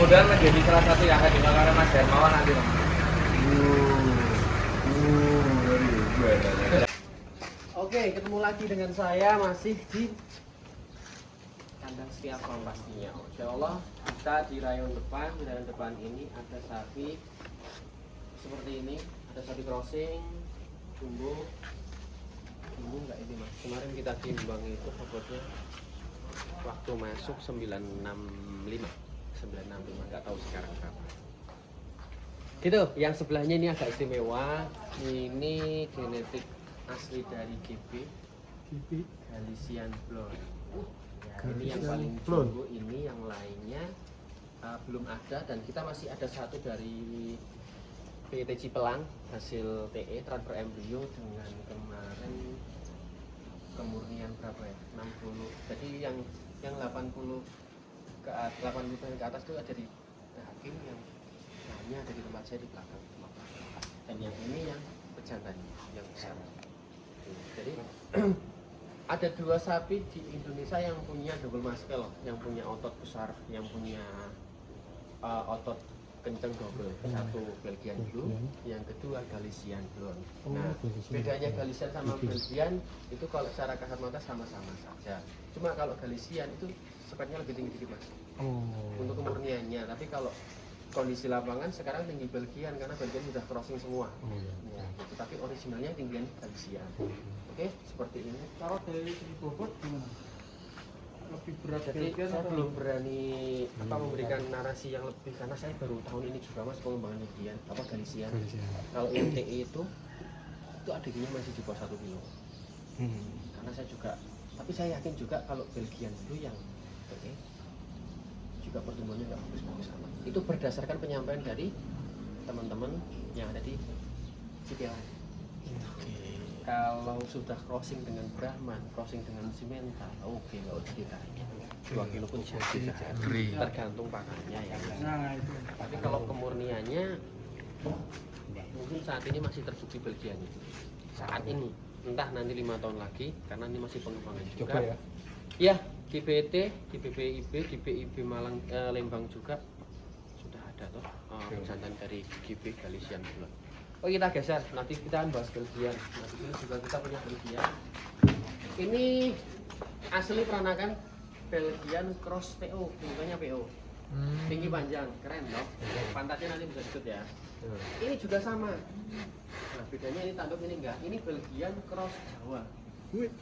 Kemudian menjadi salah satu yang akan dimakan oleh Mas Hermawan nanti. Oke, ketemu lagi dengan saya masih di kandang Setiafam pastinya. Insya Allah kita di rayon depan ini ada sapi seperti ini, ada sapi crossing, tumbuh nggak ini mas. Kemarin kita timbang itu bobotnya waktu masuk 965 nggak tahu sekarang berapa. Gitu, yang sebelahnya ini agak istimewa. Ini genetik asli dari GB Galician Blonde. Ya, ini yang paling jumbo, ini yang lainnya belum ada, dan kita masih ada satu dari PET Cipelang hasil TE transfer embrio dengan kemarin kemurnian berapa ya? 60. Jadi yang 80 tahun ke atas itu ada di hakim, yang lainnya ada di tempat saya di belakang. Dan yang ini yang pejantannya yang besar. Jadi ada dua sapi di Indonesia yang punya double muscle, yang punya otot besar, yang punya otot kenceng double. Satu Belgian Blue, yang kedua Galician Blonde. Nah, bedanya Galician sama Belgian itu kalau secara kasat mata sama-sama saja. Cuma kalau Galician itu speknya lebih tinggi dikit mas. Untuk kemurniannya. Tapi kalau kondisi lapangan sekarang tinggi Belgian karena Belgian sudah crossing semua. Ya, gitu. Tapi originalnya tinggian Galician. Oke, seperti ini. Kalau dari segi bobot gimana? Lebih berat Jadi Belgian saya atau belum berani memberikan narasi yang lebih karena saya baru tahun ini juga mas pengembangan Belgian Galician. Kalau yang TE itu ADG-nya masih di bawah 1 kilo. Karena saya juga, tapi saya yakin juga kalau Belgian itu yang TE juga pertumbuhannya nggak bagus-bagus amat. Itu berdasarkan penyampaian dari teman-teman yang ada di Cipialan. Kalau sudah crossing dengan Brahman, crossing dengan Simental, oke, nggak usah ditanya. 2 kilo pun jadi, tergantung pakannya ya. nah itu. Tapi kalau kemurniannya mungkin saat ini masih terbukti Belgian saat ini, entah nanti 5 tahun lagi karena ini masih pengembangan juga. Coba ya. Ya, di BT, di BPIB, di PIB Malang, Lembang juga sudah ada toh pejantan dari GB Galician Blonde. Oh, kita geser, nanti kita bahas Belgian. Nah, di sini juga kita punya Belgian. Ini asli peranakan Belgian Cross PO, bentukannya PO. Tinggi panjang, keren loh. Pantatnya nanti bisa disebut ya. Ini juga sama. Nah, bedanya ini tanduk, ini enggak. Ini Belgian Cross Jawa.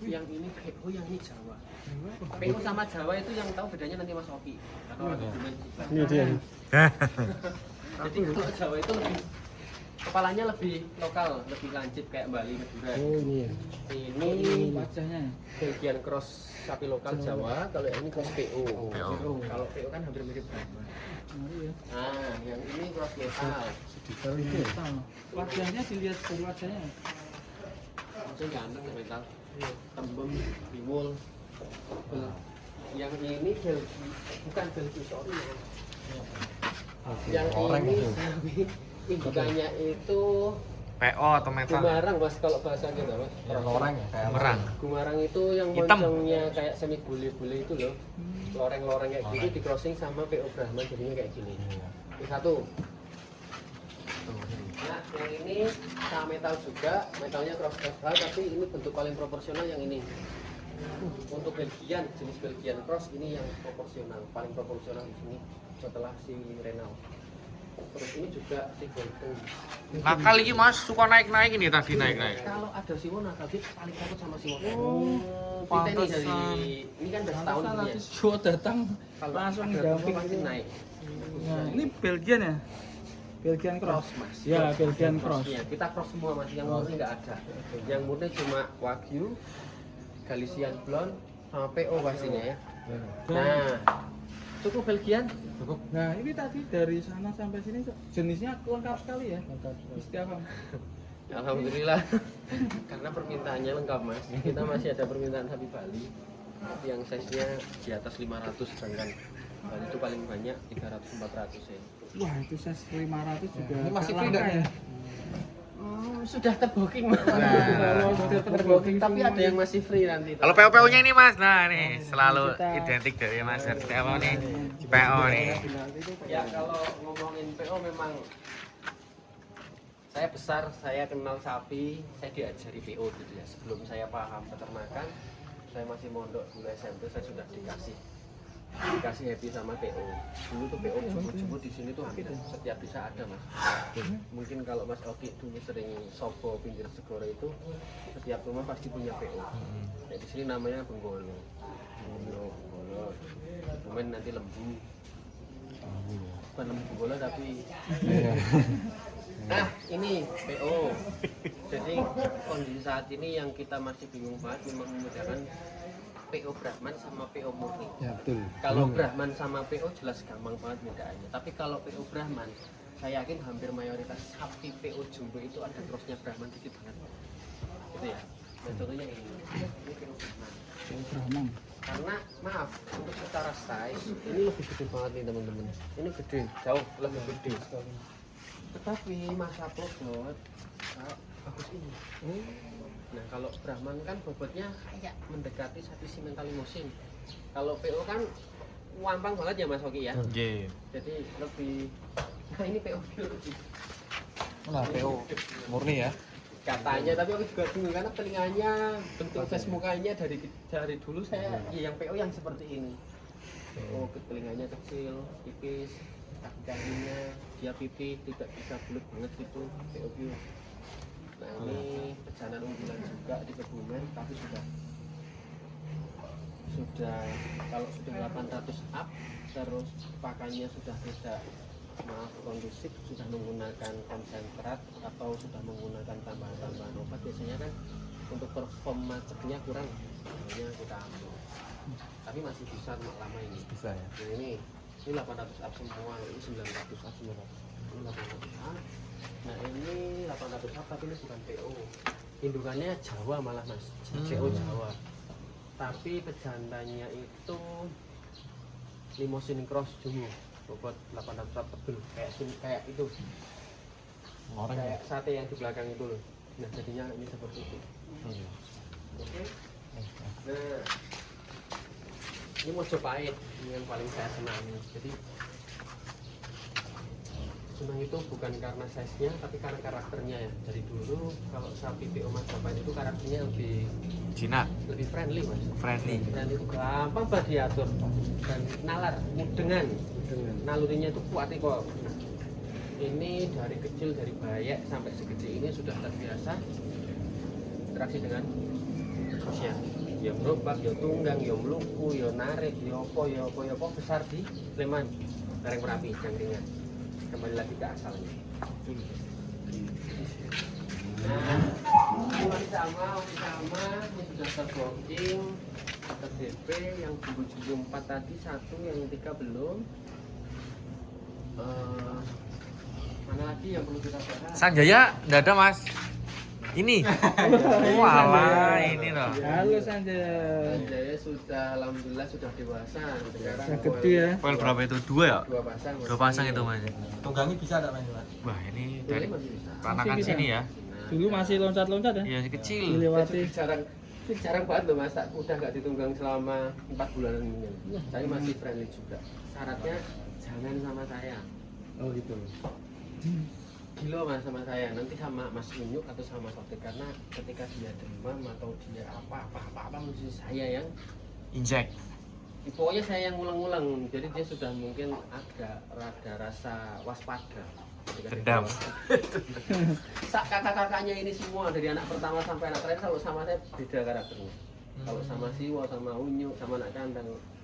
Yang ini PO, yang ini Jawa. PO sama Jawa itu yang tahu bedanya nanti Mas Oki. Karena orang Ini dia. Jadi kalau Jawa itu lebih kepalanya lebih lokal, lebih lancip kayak Bali, Madura. Ini ya. Ini Wajahnya. Belgian cross sapi lokal Jawa, kalau ini cross PO. Kalau PO kan hampir mirip Brahma. Iya. Nah, yang ini cross metal. Wajahnya dilihat dari wajahnya. Langsung ganteng ya metal. Tembem, biwul. Yang ini bukan Belgia, sorry. Yang ini sapi indukannya itu PO atau metal? gumarang mas, kalau bahasa kita mas. Loreng ya, kayak merang. Gumarang itu yang Hitam. moncongnya kayak semi bule-bule itu loh. Loreng-loreng kayak gitu di crossing sama PO Brahman jadinya kayak gini. Ini satu. Nah, yang ini sama metal juga, metalnya cross FH, tapi ini bentuk paling proporsional yang ini. Untuk Belgian, jenis Belgian cross ini yang proporsional, paling proporsional di sini setelah si Renal. Terus ini juga si Goldung. Nakal ini mas, suka naik-naik ini tadi naik-naik. Kalau ada Siwon nakal, dia paling takut sama Siwon. Kita ini pantesan. dari ini kan udah setahun ini ya. Show datang Kalau langsung ada gampang Siwon pasti naik. Nah, ini Belgian ya? Belgian cross. Mas. Ya, Belgian cross. Iya, kita cross semua mas. Yang murni nggak ada. Yang murni cuma Wagyu, Galician Blonde, sama PO pastinya ya. Nah, cukup Belgian. Cukup. Nah, ini tadi dari sana sampai sini jenisnya lengkap sekali ya. Setiafam. Alhamdulillah. Karena permintaannya lengkap mas. Kita masih ada permintaan sapi Bali yang size-nya di atas 500, sedangkan Bali itu paling banyak 300-400 ya. Wah, itu size 500 juga. Ini masih langka free nggak? ya. Sudah terbooking mas. Nah, Sudah terbooking, tapi ada yang masih free nanti. Kalau PO-PO-nya ini Mas, nah nih selalu identik dari Mas PO nih. PO nih. Ya kalau ngomongin PO memang saya besar, saya kenal sapi, saya diajari PO gitu ya. Sebelum saya paham peternakan, saya masih mondok dulu SMP, saya sudah dikasih happy sama PO. Dulu tuh PO jemput-jemput di sini tuh hampir setiap desa ada mas. Mungkin kalau Mas Oki dulu sering sobo pinggir segoro itu, setiap rumah pasti punya PO. Nah, di sini namanya Benggolo. Benggolo. Kemudian nanti lembu. Bukan lembu Benggolo tapi. Nah ini PO. Jadi kondisi saat ini yang kita masih bingung banget memang membedakan PO Brahman sama PO murni. Ya betul. Kalau Brahman sama PO jelas gampang banget bedaannya. Tapi kalau PO Brahman, saya yakin hampir mayoritas sapi PO jumbo itu ada crossnya Brahman dikit banget. Gitu ya. Dan contohnya ini PO Brahman. Brahman. Karena maaf, untuk secara size ini lebih gede banget nih teman-teman. Ini gede, jauh lebih gede. Tetapi masa bobot bagus ini. Nah kalau Brahman kan bobotnya kayak mendekati sapi simental limousine. Kalau PO kan wampang banget ya Mas Oki ya. Nggih. Jadi lebih, nah ini PO biologi Nah, PO murni ya. katanya, tapi aku juga bingung karena telinganya, bentuk face mukanya dari dulu saya ya yang PO yang seperti ini. PO telinganya kecil, tipis, kaki-kakinya dia pipih tidak bisa bulat banget gitu. PO bio. Nah ini pejanan unggulan juga di Kebumen, tapi sudah kalau sudah 800 up, terus pakannya sudah tidak kondusif, sudah menggunakan konsentrat atau sudah menggunakan tambahan-tambahan obat, biasanya kan untuk perform macetnya kurang, makanya kita ambil. Tapi masih bisa lama ini. Bisa ya. Nah, ini 800 up semua, ini 900 up, 900. Ini 800 up. Nah ini 800 up tapi ini bukan PO. Indukannya Jawa malah mas, CO Jawa. Tapi pejantannya itu limousine cross jumbo. Bobot 800 up tebel kayak itu. Kayak sate yang di belakang itu loh. Nah jadinya ini seperti itu. Oke. Nah ini Mojopahit, ini yang paling saya senangi. Jadi senang itu bukan karena size-nya, tapi karena karakternya ya. Dari dulu kalau sapi PO Majapahit itu karakternya lebih Jinak, lebih friendly mas. friendly. Friendly itu gampang banget diatur dan nalar, mudengan. Nalurinya itu kuat kok. Ini dari kecil, dari bayek sampai segede ini sudah terbiasa interaksi dengan manusia. Ya gerobak, ya tunggang, ya meluku, ya narik, ya apa besar di Sleman, Lereng Merapi, Jangkringan. Kembali lagi ke asalnya. Nah, ini sama, ini sudah terbooking, TDP yang jumbo 4 tadi satu, yang 3 belum. Mana lagi yang perlu kita bahas? Sanjaya enggak ada Mas. Ini. Walah, ini loh. Halo Sanjaya. Sanjaya sudah alhamdulillah sudah dewasa. Sekarang Sudah gede ya. Poin berapa itu? 2 ya? 2 pasang. 2 pasang itu Mas. Tunggangi bisa enggak Mas? Wah, ini Ini dari masih bisa. panakan Masih bisa. sini ya. Dulu masih loncat-loncat ya. Iya, kecil. Dilewati. Jarang banget loh mas, udah nggak ditunggang selama 4 bulanan ini. Saya masih friendly juga. Syaratnya jangan sama saya. Oh gitu. Gila mas sama saya, nanti sama Mas Unyuk atau sama Sotik, karena ketika dia demam atau dia apa mesti saya yang Injek. pokoknya saya yang ngulang-ngulang, jadi dia sudah mungkin ada rada rasa waspada. Dendam. Kakak-kakaknya ini semua dari anak pertama sampai anak terakhir kalau sama saya beda karakternya. Kalau sama Siwo, sama Unyuk, sama anak kandang